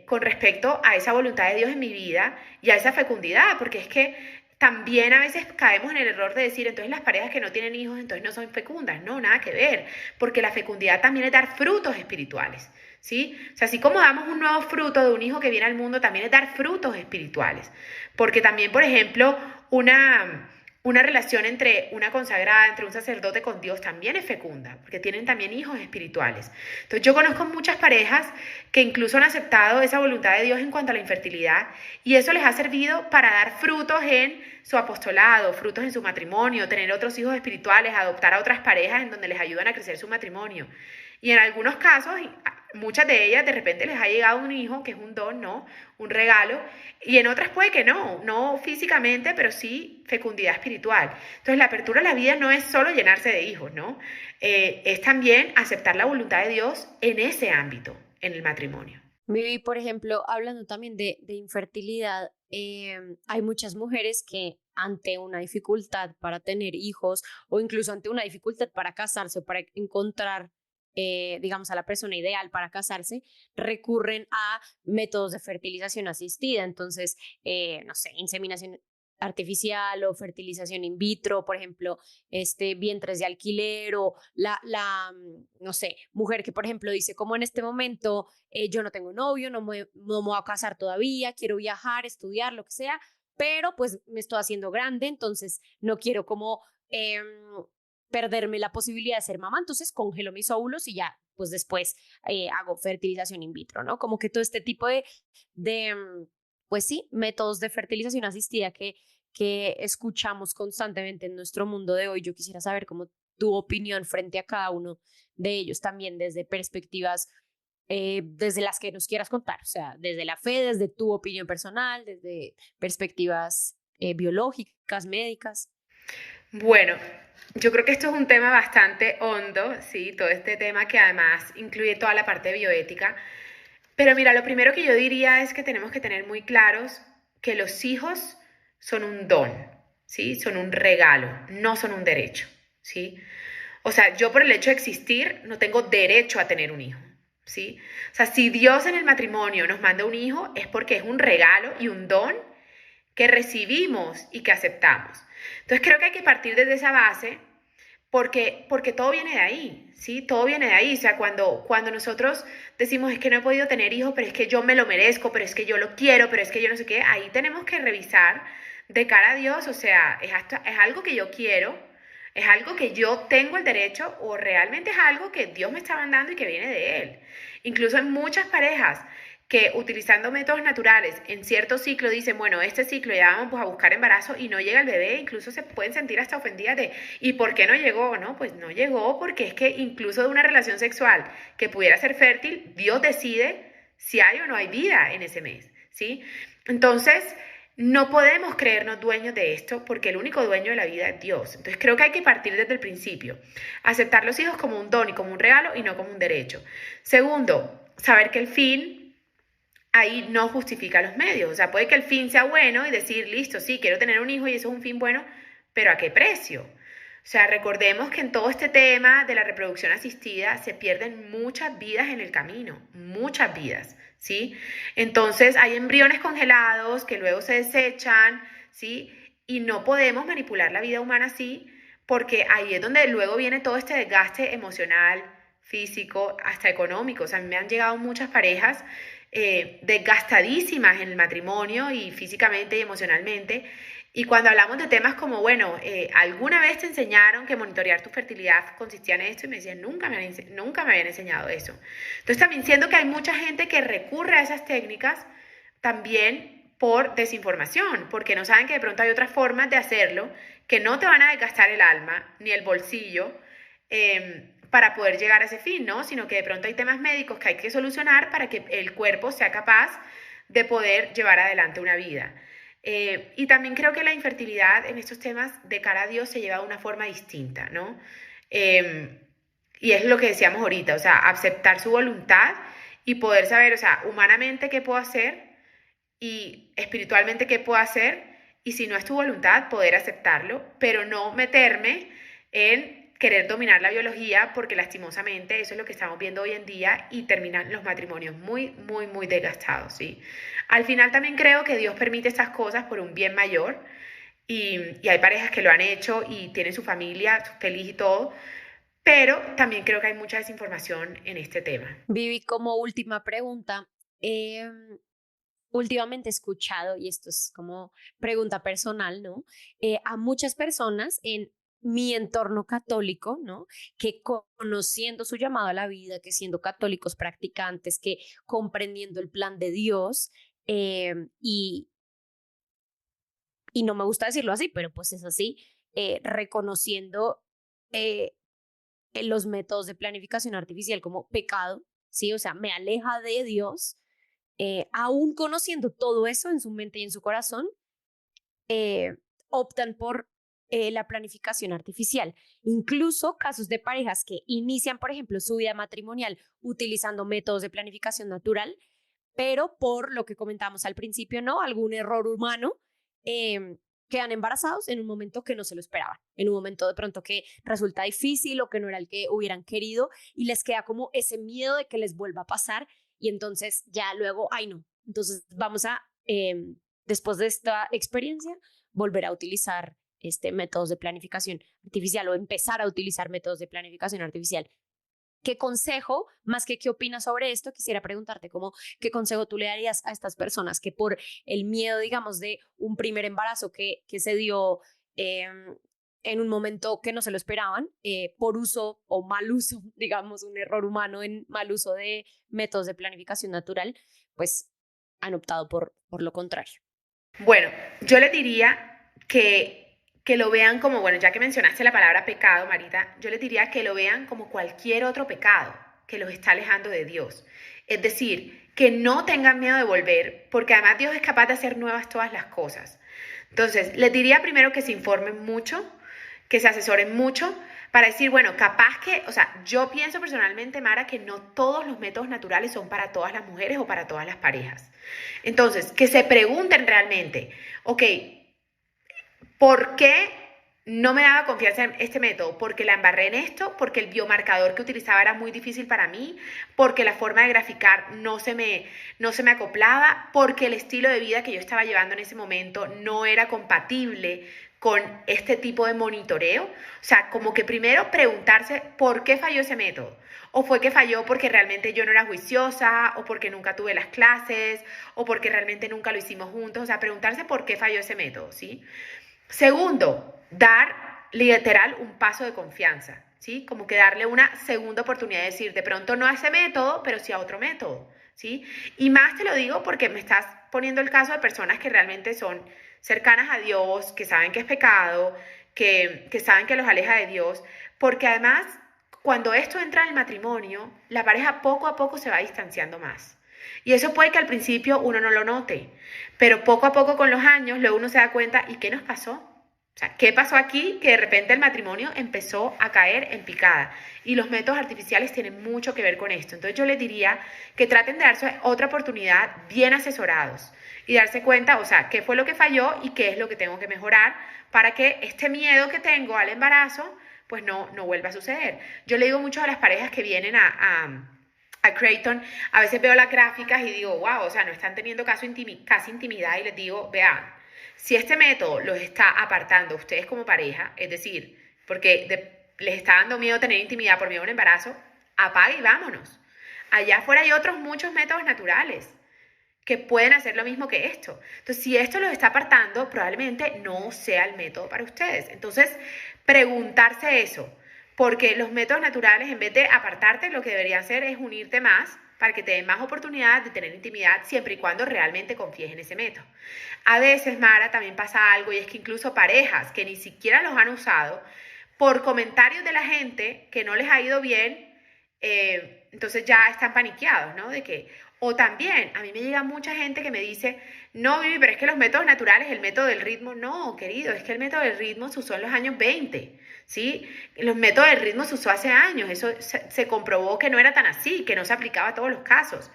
con respecto a esa voluntad de Dios en mi vida y a esa fecundidad, porque es que también a veces caemos en el error de decir, entonces las parejas que no tienen hijos entonces no son fecundas. No, nada que ver, porque la fecundidad también es dar frutos espirituales, ¿sí? O sea, así como damos un nuevo fruto de un hijo que viene al mundo, también es dar frutos espirituales, porque también, por ejemplo, una relación entre una consagrada, entre un sacerdote con Dios también es fecunda, porque tienen también hijos espirituales. Entonces yo conozco muchas parejas que incluso han aceptado esa voluntad de Dios en cuanto a la infertilidad y eso les ha servido para dar frutos en su apostolado, frutos en su matrimonio, tener otros hijos espirituales, adoptar a otras parejas en donde les ayudan a crecer su matrimonio. Y en algunos casos, muchas de ellas de repente les ha llegado un hijo, que es un don, ¿no? Un regalo, y en otras puede que no físicamente, pero sí fecundidad espiritual. Entonces la apertura a la vida no es solo llenarse de hijos, ¿no? Es también aceptar la voluntad de Dios en ese ámbito, en el matrimonio. Vivi, por ejemplo, hablando también de infertilidad, hay muchas mujeres que ante una dificultad para tener hijos o incluso ante una dificultad para casarse o para encontrar, digamos, a la persona ideal para casarse, recurren a métodos de fertilización asistida. Entonces, no sé, inseminación artificial o fertilización in vitro, por ejemplo, vientres de alquiler o no sé, mujer que, por ejemplo, dice como en este momento yo no tengo novio, no me voy a casar todavía, quiero viajar, estudiar, lo que sea, pero pues me estoy haciendo grande, entonces no quiero como perderme la posibilidad de ser mamá, entonces congelo mis óvulos y ya, pues después hago fertilización in vitro, ¿no? Como que todo este tipo de pues sí, métodos de fertilización asistida que escuchamos constantemente en nuestro mundo de hoy. Yo quisiera saber cómo tu opinión frente a cada uno de ellos también desde perspectivas, desde las que nos quieras contar, o sea, desde la fe, desde tu opinión personal, desde perspectivas biológicas, médicas. Bueno, yo creo que esto es un tema bastante hondo, ¿sí? Todo este tema que además incluye toda la parte bioética. Pero mira, lo primero que yo diría es que tenemos que tener muy claros que los hijos son un don, ¿sí? Son un regalo, no son un derecho, ¿sí? O sea, yo por el hecho de existir no tengo derecho a tener un hijo, ¿sí? O sea, si Dios en el matrimonio nos manda un hijo es porque es un regalo y un don que recibimos y que aceptamos. Entonces creo que hay que partir desde esa base porque todo viene de ahí, ¿sí? Todo viene de ahí. O sea, cuando nosotros decimos es que no he podido tener hijos, pero es que yo me lo merezco, pero es que yo lo quiero, pero es que yo no sé qué, ahí tenemos que revisar de cara a Dios, o sea, es algo que yo quiero, es algo que yo tengo el derecho o realmente es algo que Dios me está mandando y que viene de Él. Incluso en muchas parejas que utilizando métodos naturales en cierto ciclo dicen, bueno, este ciclo ya vamos pues, a buscar embarazo y no llega el bebé, incluso se pueden sentir hasta ofendidas de, ¿y por qué no llegó? No, pues no llegó porque es que incluso de una relación sexual que pudiera ser fértil, Dios decide si hay o no hay vida en ese mes, ¿sí? Entonces, no podemos creernos dueños de esto porque el único dueño de la vida es Dios. Entonces creo que hay que partir desde el principio, aceptar los hijos como un don y como un regalo y no como un derecho. Segundo, saber que el fin ahí no justifica los medios. O sea, puede que el fin sea bueno y decir, listo, sí, quiero tener un hijo y eso es un fin bueno, pero ¿a qué precio? O sea, recordemos que en todo este tema de la reproducción asistida se pierden muchas vidas en el camino, muchas vidas, ¿sí? Entonces hay embriones congelados que luego se desechan, ¿sí? Y no podemos manipular la vida humana así porque ahí es donde luego viene todo este desgaste emocional, físico, hasta económico. O sea, a mí me han llegado muchas parejas desgastadísimas en el matrimonio y físicamente y emocionalmente. Y cuando hablamos de temas como, bueno, ¿alguna vez te enseñaron que monitorear tu fertilidad consistía en esto? Y me decían, nunca me habían enseñado eso. Entonces también siento que hay mucha gente que recurre a esas técnicas también por desinformación, porque no saben que de pronto hay otras formas de hacerlo que no te van a desgastar el alma ni el bolsillo, para poder llegar a ese fin, ¿no? Sino que de pronto hay temas médicos que hay que solucionar para que el cuerpo sea capaz de poder llevar adelante una vida. Y también creo que la infertilidad en estos temas de cara a Dios se lleva de una forma distinta, ¿no? Y es lo que decíamos ahorita, o sea, aceptar su voluntad y poder saber, o sea, humanamente qué puedo hacer y espiritualmente qué puedo hacer y si no es tu voluntad, poder aceptarlo, pero no meterme en querer dominar la biología, porque lastimosamente eso es lo que estamos viendo hoy en día y terminan los matrimonios muy, muy, muy desgastados, ¿sí? Al final también creo que Dios permite estas cosas por un bien mayor y hay parejas que lo han hecho y tienen su familia feliz y todo, pero también creo que hay mucha desinformación en este tema. Vivi, como última pregunta, últimamente he escuchado, y esto es como pregunta personal, ¿no? A muchas personas en mi entorno católico, ¿no? Que conociendo su llamado a la vida, que siendo católicos practicantes, que comprendiendo el plan de Dios, eh, y, y no me gusta decirlo así, pero pues es así, reconociendo eh, los métodos de planificación artificial como pecado, ¿sí? O sea, me aleja de Dios, aún conociendo todo eso en su mente y en su corazón, optan por la planificación artificial. Incluso casos de parejas que inician, por ejemplo, su vida matrimonial utilizando métodos de planificación natural, pero por lo que comentamos al principio, ¿no? Algún error humano, quedan embarazados en un momento que no se lo esperaban, en un momento de pronto que resulta difícil o que no era el que hubieran querido y les queda como ese miedo de que les vuelva a pasar y entonces ya luego, ay no, entonces vamos a, después de esta experiencia, volver a utilizar métodos de planificación artificial o empezar a utilizar métodos de planificación artificial. ¿Qué consejo, más que qué opinas sobre esto, quisiera preguntarte como qué consejo tú le darías a estas personas que por el miedo, digamos, de un primer embarazo que se dio en un momento que no se lo esperaban, por uso o mal uso, digamos, un error humano en mal uso de métodos de planificación natural, pues han optado por lo contrario? Bueno, yo les diría que lo vean como, bueno, ya que mencionaste la palabra pecado, Marita, yo les diría que lo vean como cualquier otro pecado que los está alejando de Dios. Es decir, que no tengan miedo de volver, porque además Dios es capaz de hacer nuevas todas las cosas. Entonces, les diría primero que se informen mucho, que se asesoren mucho, para decir, bueno, capaz que, o sea, yo pienso personalmente, Mara, que no todos los métodos naturales son para todas las mujeres o para todas las parejas. Entonces, que se pregunten realmente, ok, ¿por qué no me daba confianza en este método? Porque la embarré en esto, porque el biomarcador que utilizaba era muy difícil para mí, porque la forma de graficar no se me acoplaba, porque el estilo de vida que yo estaba llevando en ese momento no era compatible con este tipo de monitoreo. O sea, como que primero preguntarse por qué falló ese método. O fue que falló porque realmente yo no era juiciosa, o porque nunca tuve las clases, o porque realmente nunca lo hicimos juntos. O sea, preguntarse por qué falló ese método, ¿sí? Segundo, dar literal un paso de confianza, ¿sí? Como que darle una segunda oportunidad de decir, de pronto no a ese método, pero sí a otro método, ¿sí? Y más te lo digo porque me estás poniendo el caso de personas que realmente son cercanas a Dios, que saben que es pecado, que saben que los aleja de Dios, porque además, cuando esto entra en el matrimonio, la pareja poco a poco se va distanciando más. Y eso puede que al principio uno no lo note, pero poco a poco con los años luego uno se da cuenta, ¿y qué nos pasó? O sea, ¿qué pasó aquí? Que de repente el matrimonio empezó a caer en picada. Y los métodos artificiales tienen mucho que ver con esto. Entonces yo les diría que traten de darse otra oportunidad bien asesorados y darse cuenta, o sea, qué fue lo que falló y qué es lo que tengo que mejorar para que este miedo que tengo al embarazo, pues no vuelva a suceder. Yo le digo mucho a las parejas que vienen a Creighton, a veces veo las gráficas y digo, wow, o sea, no están teniendo casi intimidad, y les digo, vean, si este método los está apartando a ustedes como pareja, es decir, porque les está dando miedo tener intimidad por miedo a un embarazo, apague y vámonos. Allá afuera hay otros muchos métodos naturales que pueden hacer lo mismo que esto. Entonces, si esto los está apartando, probablemente no sea el método para ustedes. Entonces, preguntarse eso. Porque los métodos naturales, en vez de apartarte, lo que deberían hacer es unirte más para que te den más oportunidades de tener intimidad siempre y cuando realmente confíes en ese método. A veces, Mara, también pasa algo y es que incluso parejas que ni siquiera los han usado, por comentarios de la gente que no les ha ido bien, entonces ya están paniqueados, ¿no? O también, a mí me llega mucha gente que me dice, no, Vivi, pero es que los métodos naturales, el método del ritmo, no, querido, es que el método del ritmo se usó en los años 20, ¿sí? Los métodos del ritmo se usó hace años, eso se comprobó que no era tan así, que no se aplicaba a todos los casos.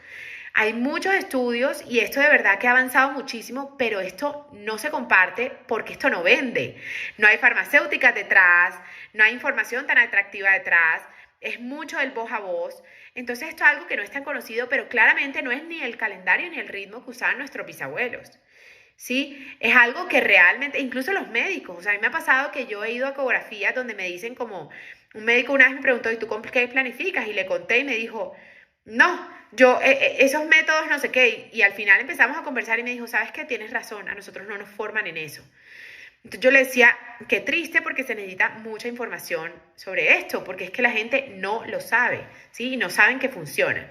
Hay muchos estudios y esto de verdad que ha avanzado muchísimo, pero esto no se comparte porque esto no vende. No hay farmacéuticas detrás, no hay información tan atractiva detrás, es mucho del voz a voz. Entonces esto es algo que no es tan conocido, pero claramente no es ni el calendario ni el ritmo que usaban nuestros bisabuelos. ¿Sí? Es algo que realmente, incluso los médicos, o sea, a mí me ha pasado que yo he ido a ecografías donde me dicen como, un médico una vez me preguntó, ¿y tú con qué planificas? Y le conté y me dijo, no, yo, esos métodos no sé qué, y al final empezamos a conversar y me dijo, ¿sabes qué? Tienes razón, a nosotros no nos forman en eso. Entonces yo le decía, qué triste porque se necesita mucha información sobre esto, porque es que la gente no lo sabe, ¿sí? Y no saben que funcionan.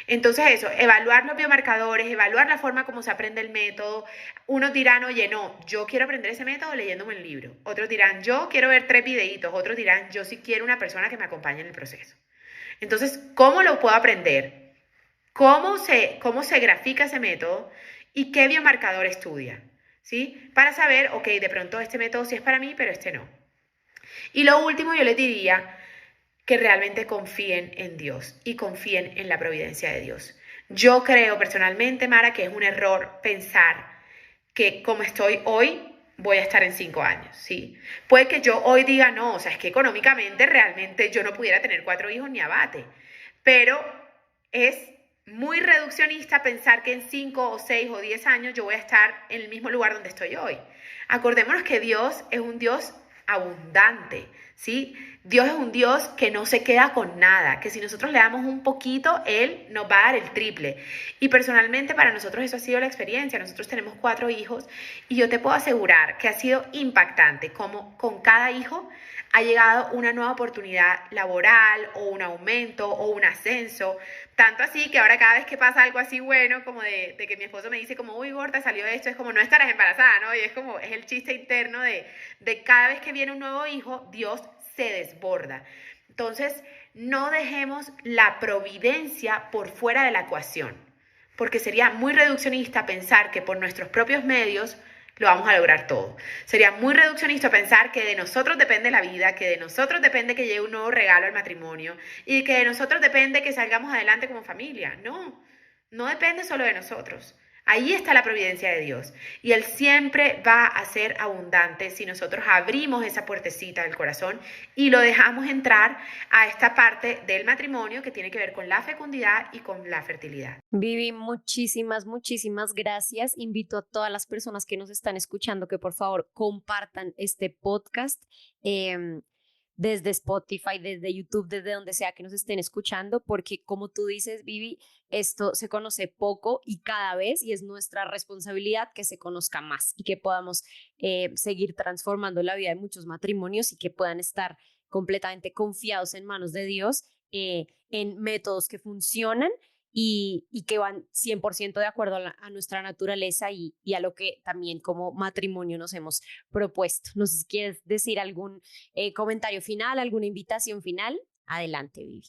Entonces eso, evaluar los biomarcadores, evaluar la forma como se aprende el método. Unos dirán, oye, no, yo quiero aprender ese método leyéndome un libro. Otros dirán, yo quiero ver 3 videitos. Otros dirán, yo sí quiero una persona que me acompañe en el proceso. Entonces, ¿cómo lo puedo aprender? ¿Cómo se grafica ese método? ¿Y qué biomarcador estudia? ¿Sí? Para saber, ok, de pronto este método sí es para mí, pero este no. Y lo último, yo les diría que realmente confíen en Dios y confíen en la providencia de Dios. Yo creo personalmente, Mara, que es un error pensar que como estoy hoy, voy a estar en 5 años, ¿sí? Puede que yo hoy diga, no, o sea, es que económicamente realmente yo no pudiera tener 4 hijos ni abate, pero es muy reduccionista pensar que en 5 o 6 o 10 años yo voy a estar en el mismo lugar donde estoy hoy. Acordémonos que Dios es un Dios abundante, ¿sí? Dios es un Dios que no se queda con nada, que si nosotros le damos un poquito, Él nos va a dar el triple. Y personalmente para nosotros eso ha sido la experiencia. Nosotros tenemos 4 hijos y yo te puedo asegurar que ha sido impactante como con cada hijo ha llegado una nueva oportunidad laboral o un aumento o un ascenso. Tanto así que ahora cada vez que pasa algo así bueno, como de que mi esposo me dice como, uy, gorda, salió esto, es como, no estarás embarazada, ¿no? Y es como, es el chiste interno de cada vez que viene un nuevo hijo, Dios se desborda. Entonces, no dejemos la providencia por fuera de la ecuación, porque sería muy reduccionista pensar que por nuestros propios medios lo vamos a lograr todo. Sería muy reduccionista pensar que de nosotros depende la vida, que de nosotros depende que llegue un nuevo regalo al matrimonio y que de nosotros depende que salgamos adelante como familia. No, no depende solo de nosotros. Ahí está la providencia de Dios y Él siempre va a ser abundante si nosotros abrimos esa puertecita del corazón y lo dejamos entrar a esta parte del matrimonio que tiene que ver con la fecundidad y con la fertilidad. Vivi, muchísimas gracias. Invito a todas las personas que nos están escuchando que por favor compartan este podcast. Desde Spotify, desde YouTube, desde donde sea que nos estén escuchando, porque como tú dices, Vivi, esto se conoce poco y cada vez, y es nuestra responsabilidad que se conozca más y que podamos seguir transformando la vida de muchos matrimonios y que puedan estar completamente confiados en manos de Dios, en métodos que funcionan y que van 100% de acuerdo a nuestra naturaleza y a lo que también como matrimonio nos hemos propuesto. No sé si quieres decir algún comentario final, alguna invitación final. Adelante, Vivi.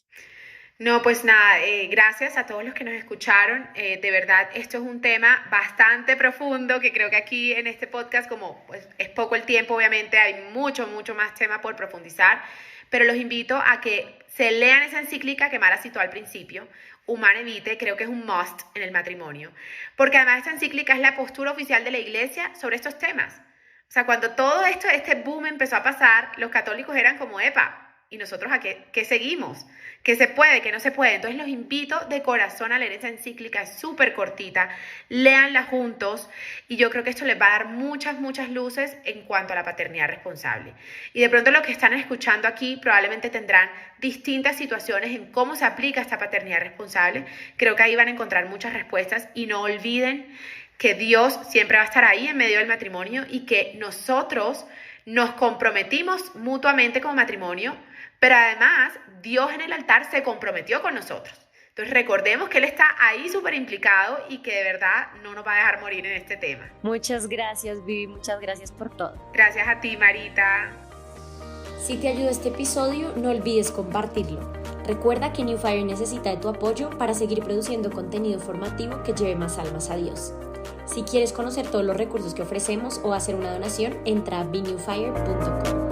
No, pues nada, gracias a todos los que nos escucharon. De verdad, esto es un tema bastante profundo que creo que aquí en este podcast, como pues, es poco el tiempo, obviamente hay mucho más tema por profundizar, pero los invito a que se lean esa encíclica que Mara citó al principio, Humanae Vitae. Creo que es un must en el matrimonio, porque además esta encíclica es la postura oficial de la Iglesia sobre estos temas. O sea, cuando todo esto, este boom empezó a pasar, los católicos eran como, epa, ¿y nosotros a qué seguimos? ¿Qué se puede? ¿Qué no se puede? Entonces los invito de corazón a leer esa encíclica, es súper cortita, léanla juntos y yo creo que esto les va a dar muchas luces en cuanto a la paternidad responsable. Y de pronto los que están escuchando aquí probablemente tendrán distintas situaciones en cómo se aplica esta paternidad responsable. Creo que ahí van a encontrar muchas respuestas y no olviden que Dios siempre va a estar ahí en medio del matrimonio y que nosotros nos comprometimos mutuamente como matrimonio, pero además Dios en el altar se comprometió con nosotros. Entonces recordemos que Él está ahí súper implicado y que de verdad no nos va a dejar morir en este tema. Muchas gracias, Vivi, muchas gracias por todo. Gracias a ti, Marita. Si te ayudó este episodio, no olvides compartirlo. Recuerda que New Fire necesita de tu apoyo para seguir produciendo contenido formativo que lleve más almas a Dios. Si quieres conocer todos los recursos que ofrecemos o hacer una donación, entra a benewfire.com.